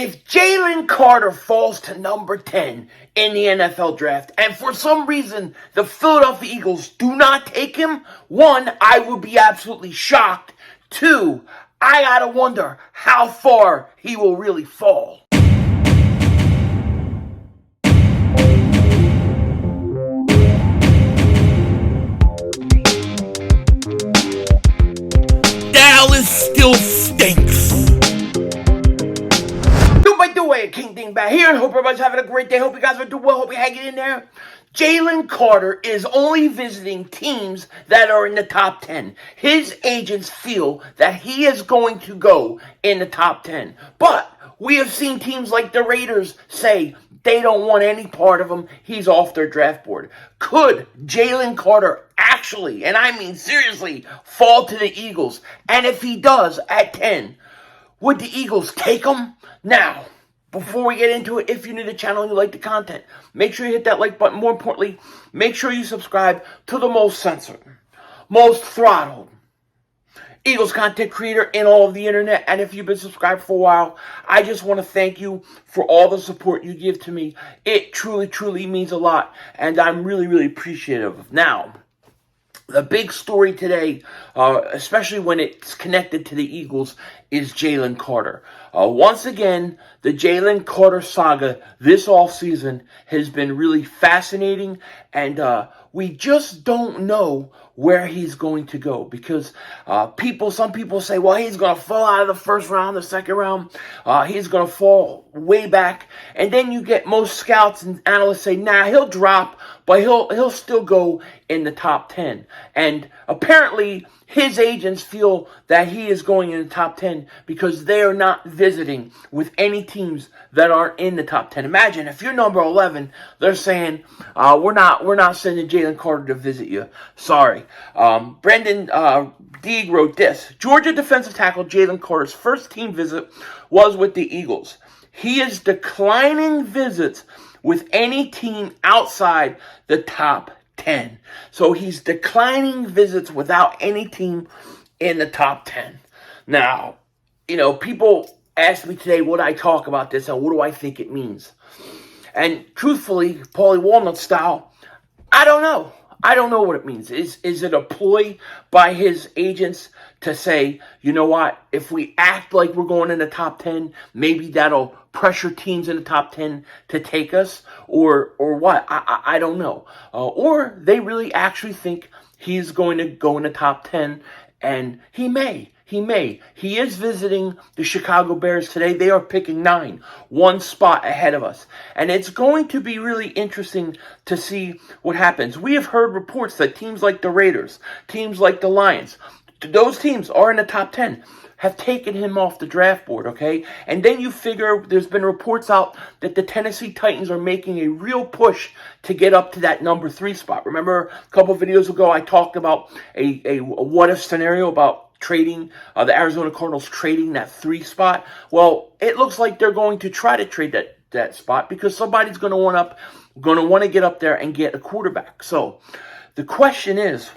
If Jalen Carter falls to number 10 in the NFL draft, and for some reason the Philadelphia Eagles do not take him, one, I would be absolutely shocked. Two, I gotta wonder how far he will really fall. Dallas still stinks. King Dingbat here, and hope everybody's having a great day. Hope you guys are doing well. Hope you're hanging in there. Jalen Carter is only visiting teams that are in the top 10. His agents feel that he is going to go in the top 10. But we have seen teams like the Raiders say they don't want any part of him. He's off their draft board. Could Jalen Carter actually, and I mean seriously, fall to the Eagles? And if he does at 10, would the Eagles take him? Now, before we get into it, if you're new to the channel and you like the content, make sure you hit that like button. More importantly, make sure you subscribe to the most censored, most throttled Eagles content creator in all of the internet. And if you've been subscribed for a while, I just want to thank you for all the support you give to me. It truly, truly means a lot, and I'm really, really appreciative. Now, the big story today, especially when it's connected to the Eagles, is Jalen Carter. Once again, the Jalen Carter saga this offseason has been really fascinating, and we just don't know where he's going to go, because some people say, well, he's going to fall out of the first round, the second round, he's going to fall way back, and then you get most scouts and analysts say, nah, he'll drop, but he'll still go in the top 10. And apparently his agents feel that he is going in the top 10 because they are not visiting with any teams that aren't in the top 10. Imagine if you're number 11, they're saying, we're not sending Jalen Carter to visit you. Sorry. Brendan Deeg wrote this: Georgia defensive tackle Jalen Carter's first team visit was with the Eagles. He is declining visits with any team outside the top 10. So he's declining visits without any team in the top 10. Now, people ask me today, would I talk about this and what do I think it means? And truthfully, Paulie Walnut style, I don't know. I don't know what it means. Is it a ploy by his agents to say, you know what, if we act like we're going in the top 10, maybe that'll pressure teams in the top 10 to take us? Or what? I don't know. Or they really actually think he's going to go in the top 10, and he may. He is visiting the Chicago Bears today. They are picking 9, one spot ahead of us. And it's going to be really interesting to see what happens. We have heard reports that teams like the Raiders, teams like the Lions, those teams are in the top 10, have taken him off the draft board, okay? And then you figure there's been reports out that the Tennessee Titans are making a real push to get up to that number 3 spot. Remember a couple of videos ago I talked about a what-if scenario about trading, the Arizona Cardinals trading that 3 spot. Well, it looks like they're going to try to trade that spot because somebody's going to want to get up there and get a quarterback. So the question is,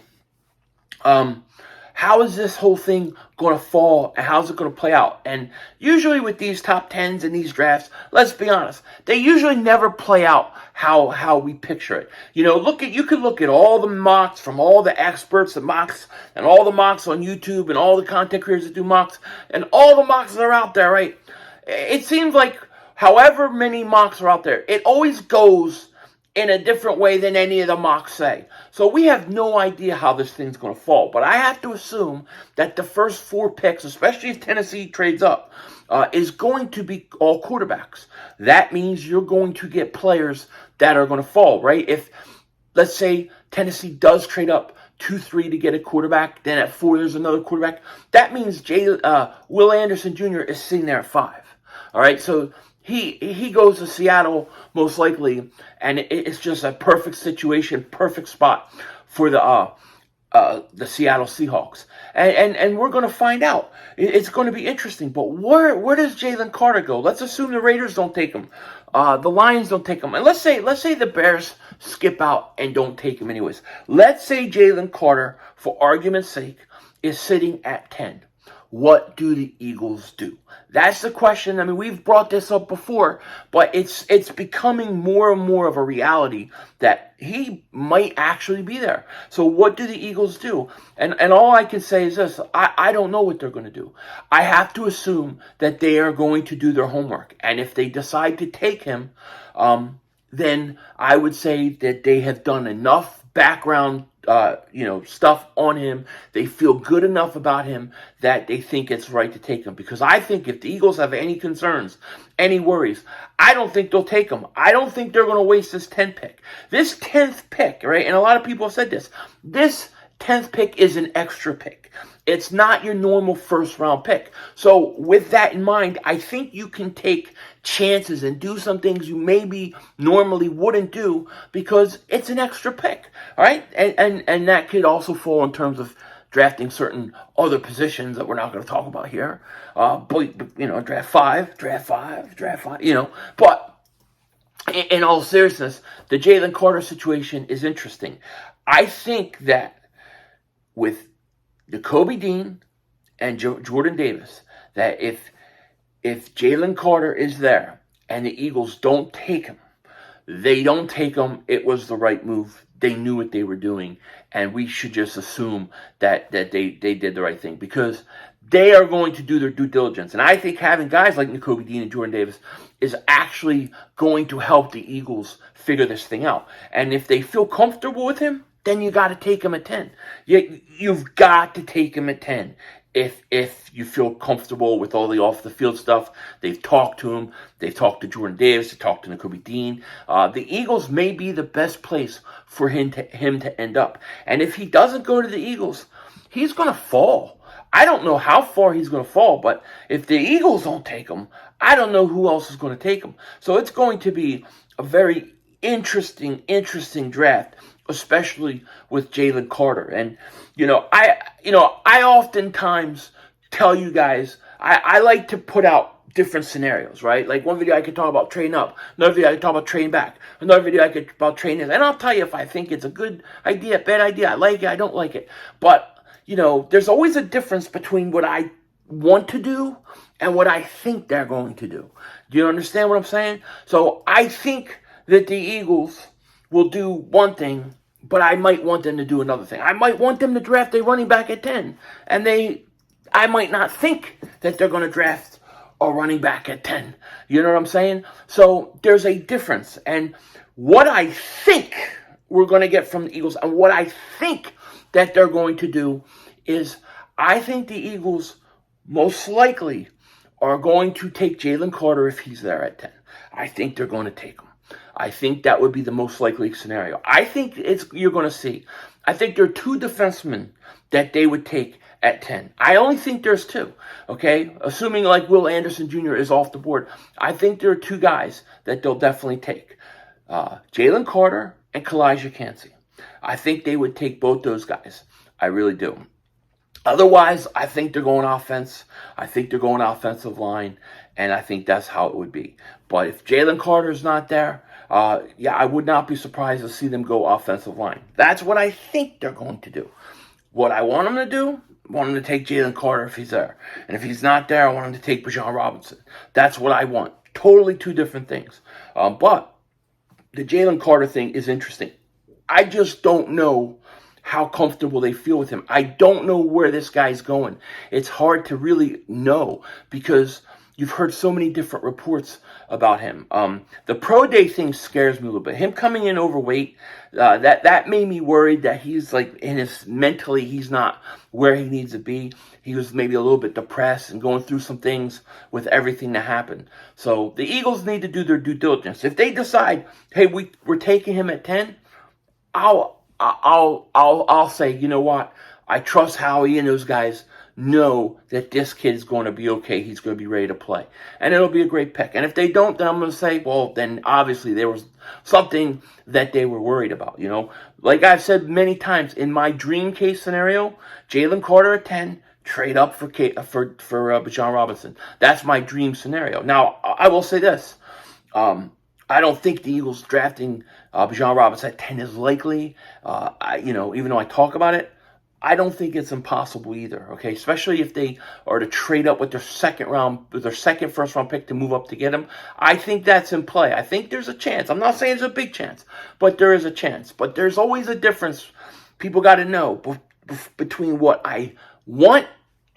how is this whole thing going to fall, and how's it going to play out? And usually with these top 10s and these drafts, let's be honest, they usually never play out how we picture it. You could look at all the mocks from all the experts, the mocks, and all the mocks on YouTube, and all the content creators that do mocks, and all the mocks that are out there, right? It seems like however many mocks are out there, it always goes in a different way than any of the mocks say. So we have no idea how this thing's going to fall. But I have to assume that the first 4 picks, especially if Tennessee trades up, is going to be all quarterbacks. That means you're going to get players that are going to fall, right? If, let's say, Tennessee does trade up 2-3 to get a quarterback, then at 4 there's another quarterback, that means Will Anderson Jr. is sitting there at 5. All right, so He goes to Seattle most likely, and it's just a perfect situation, perfect spot for the Seattle Seahawks. And we're going to find out. It's going to be interesting. But where does Jalen Carter go? Let's assume the Raiders don't take him. The Lions don't take him. And let's say the Bears skip out and don't take him anyways. Let's say Jalen Carter, for argument's sake, is sitting at 10. what do the Eagles do? That's the question. I mean, we've brought this up before, but it's becoming more and more of a reality that he might actually be there. So what do the Eagles do? And all I can say is this. I don't know what they're going to do. I have to assume that they are going to do their homework. And if they decide to take him, then I would say that they have done enough background stuff on him. They feel good enough about him that they think it's right to take him. Because I think if the Eagles have any concerns, any worries, I don't think they'll take him. I don't think they're going to waste this 10th pick. This 10th pick, right? And a lot of people have said this. This 10th pick is an extra pick. It's not your normal first round pick. So with that in mind, I think you can take chances and do some things you maybe normally wouldn't do because it's an extra pick. All right. And that could also fall in terms of drafting certain other positions that we're not going to talk about here. But draft five, but in all seriousness, the Jalen Carter situation is interesting. I think that with Kobe Dean and Jordan Davis, that if Jalen Carter is there and the Eagles don't take him, they don't take him, it was the right move. They knew what they were doing, and we should just assume that they did the right thing because they are going to do their due diligence. And I think having guys like Kobe Dean and Jordan Davis is actually going to help the Eagles figure this thing out. And if they feel comfortable with him, then you got to take him at 10. You've got to take him at 10 if you feel comfortable with all the off-the-field stuff. They've talked to him. They've talked to Jordan Davis. They've talked to Kobe Dean. The Eagles may be the best place for him to end up. And if he doesn't go to the Eagles, he's going to fall. I don't know how far he's going to fall, but if the Eagles don't take him, I don't know who else is going to take him. So it's going to be a very interesting draft, especially with Jalen Carter. And, I oftentimes tell you guys, I like to put out different scenarios, right? Like one video I could talk about trading up, another video I could talk about trading back, another video I could about trading this. And I'll tell you if I think it's a good idea, bad idea, I like it, I don't like it. But, there's always a difference between what I want to do and what I think they're going to do. Do you understand what I'm saying? So I think that the Eagles will do one thing, but I might want them to do another thing. I might want them to draft a running back at 10, and I might not think that they're going to draft a running back at 10. You know what I'm saying? So there's a difference. And what I think we're going to get from the Eagles and what I think that they're going to do is I think the Eagles most likely are going to take Jalen Carter if he's there at 10. I think they're going to take him. I think that would be the most likely scenario. I think you're going to see. I think there are two defensemen that they would take at 10. I only think there's two, okay? Assuming like Will Anderson Jr. is off the board, I think there are two guys that they'll definitely take. Jalen Carter and Kalijah Cansey. I think they would take both those guys. I really do. Otherwise, I think they're going offense. I think they're going offensive line, and I think that's how it would be. But if Jalen Carter's not there, I would not be surprised to see them go offensive line. That's what I think they're going to do. What I want them to do, I want them to take Jalen Carter if he's there. And if he's not there, I want them to take Bijan Robinson. That's what I want. Totally two different things. But the Jalen Carter thing is interesting. I just don't know how comfortable they feel with him. I don't know where this guy's going. It's hard to really know because you've heard so many different reports about him. The pro day thing scares me a little bit. Him coming in overweight, that made me worried that he's like mentally he's not where he needs to be. He was maybe a little bit depressed and going through some things with everything that happened. So the Eagles need to do their due diligence. If they decide, hey, we're taking him at 10, I'll say, you know what? I trust Howie and those guys know that this kid is going to be okay. He's going to be ready to play. And it'll be a great pick. And if they don't, then I'm going to say, well, then obviously there was something that they were worried about, Like I've said many times, in my dream case scenario, Jalen Carter at 10, trade up for Bijan Robinson. That's my dream scenario. Now, I will say this. I don't think the Eagles drafting Bijan Robinson at 10 is likely. Even though I talk about it, I don't think it's impossible either, okay? Especially if they are to trade up with their second first round pick to move up to get him. I think that's in play. I think there's a chance. I'm not saying it's a big chance, but there is a chance. But there's always a difference. People got to know between what I want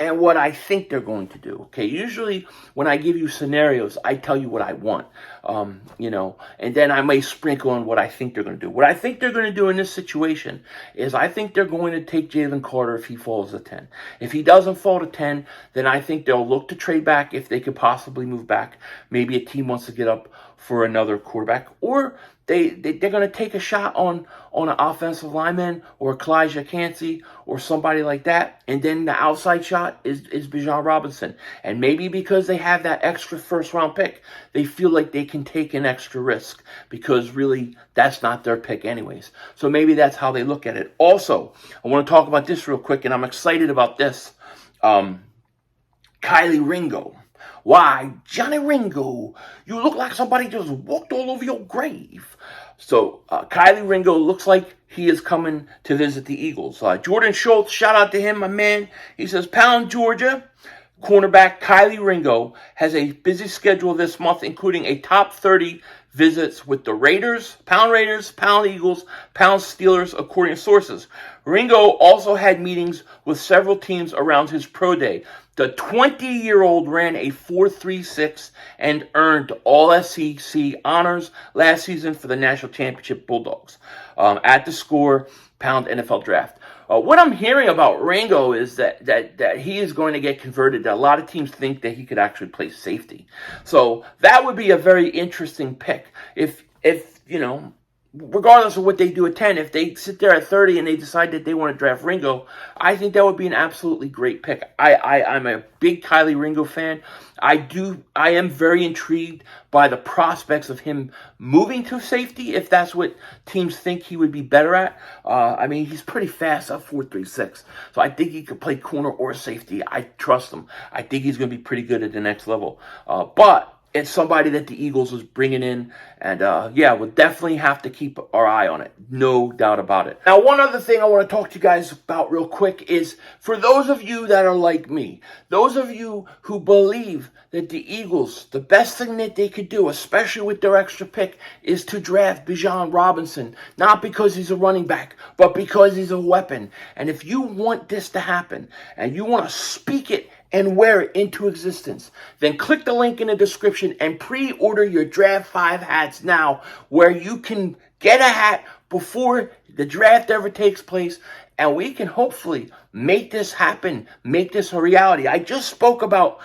and what I think they're going to do. Okay, usually when I give you scenarios, I tell you what I want, and then I may sprinkle on what I think they're going to do. What I think they're going to do in this situation is I think they're going to take Jalen Carter if he falls to 10. If he doesn't fall to 10, then I think they'll look to trade back if they could possibly move back. Maybe a team wants to get up for another quarterback, or they're going to take a shot on an offensive lineman or Kalijah Cansey or somebody like that, and then the outside shot is Bijan Robinson. And maybe because they have that extra first-round pick, they feel like they can take an extra risk because really that's not their pick anyways. So maybe that's how they look at it. Also, I want to talk about this real quick, and I'm excited about this. Kylie Ringo. Why, Johnny Ringo, you look like somebody just walked all over your grave. So Kylie Ringo looks like he is coming to visit the Eagles. Jordan Schultz, shout out to him, my man. He says, Pound, Georgia. Cornerback Kylie Ringo has a busy schedule this month, including a top 30 visits with the Raiders, Pound Eagles, Pound Steelers, according to sources. Ringo also had meetings with several teams around his pro day. The 20-year-old ran a 4.36 and earned all SEC honors last season for the National Championship Bulldogs at the Score Pound NFL Draft. What I'm hearing about Ringo is that he is going to get converted. That a lot of teams think that he could actually play safety. So that would be a very interesting pick. If regardless of what they do at 10, if they sit there at 30 and they decide that they want to draft Ringo, I think that would be an absolutely great pick. I'm a big Kylie Ringo fan. I am very intrigued by the prospects of him moving to safety, if that's what teams think he would be better at. He's pretty fast at 4.36, so I think he could play corner or safety. I trust him. I think he's going to be pretty good at the next level. But it's somebody that the Eagles is bringing in, and we'll definitely have to keep our eye on it. No doubt about it. Now, one other thing I want to talk to you guys about real quick is for those of you that are like me, those of you who believe that the Eagles, the best thing that they could do, especially with their extra pick, is to draft Bijan Robinson, not because he's a running back, but because he's a weapon. And if you want this to happen, and you want to speak it and wear it into existence, then click the link in the description and pre-order your Draft 5 hats now, where you can get a hat before the draft ever takes place, and we can hopefully make this happen, make this a reality. I just spoke about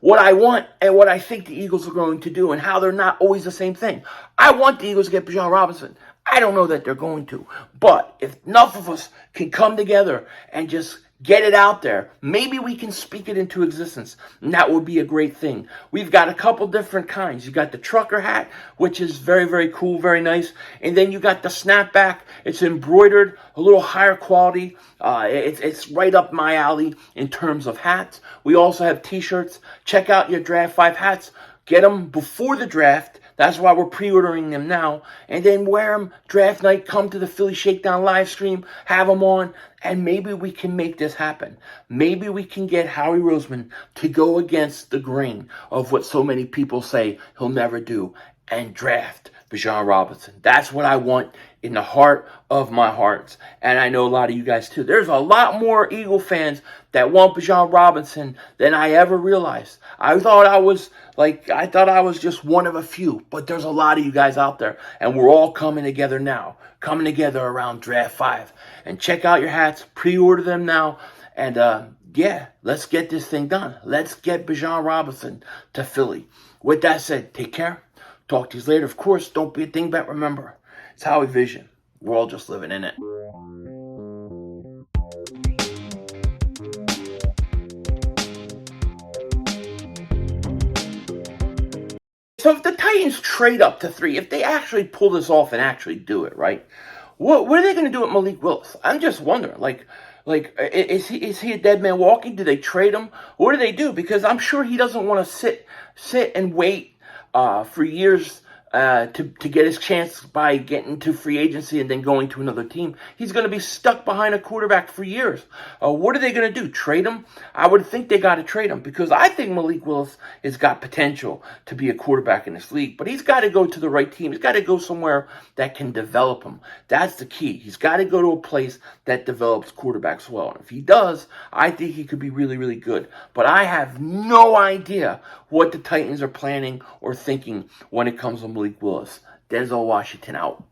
what I want and what I think the Eagles are going to do and how they're not always the same thing. I want the Eagles to get Bijan Robinson. I don't know that they're going to, but if enough of us can come together and just get it out there, maybe we can speak it into existence, and that would be a great thing. We've got a couple different kinds. You got the trucker hat, which is very, very cool, very nice, and then you got the snapback. It's embroidered, a little higher quality. It's right up my alley in terms of hats. We also have t-shirts. Check out your Draft 5 hats. Get them before the draft. That's why we're pre-ordering them now. And then wear them draft night, come to the Philly Shakedown live stream, have them on, and maybe we can make this happen. Maybe we can get Howie Roseman to go against the grain of what so many people say he'll never do and draft Bijan Robinson. That's what I want in the heart of my hearts. And I know a lot of you guys too. There's a lot more Eagle fans that want Bijan Robinson than I ever realized. I thought I was just one of a few, but there's a lot of you guys out there, and we're all coming together now, coming together around Draft 5. And check out your hats, pre-order them now, and let's get this thing done. Let's get Bijan Robinson to Philly. With that said, take care. Talk to you later. Of course, don't be a dingbat. Remember, it's Howie Vision. We're all just living in it. So if the Titans trade up to 3, if they actually pull this off and actually do it, right? What are they going to do with Malik Willis? I'm just wondering. Like, is he a dead man walking? Do they trade him? What do they do? Because I'm sure he doesn't want to sit and wait for years to get his chance by getting to free agency and then going to another team. He's going to be stuck behind a quarterback for years. What are they going to do? Trade him? I would think they got to trade him because I think Malik Willis has got potential to be a quarterback in this league, but he's got to go to the right team. He's got to go somewhere that can develop him. That's the key. He's got to go to a place that develops quarterbacks well. And if he does, I think he could be really, really good. But I have no idea what the Titans are planning or thinking when it comes to Malik Willis. Denzel Washington out.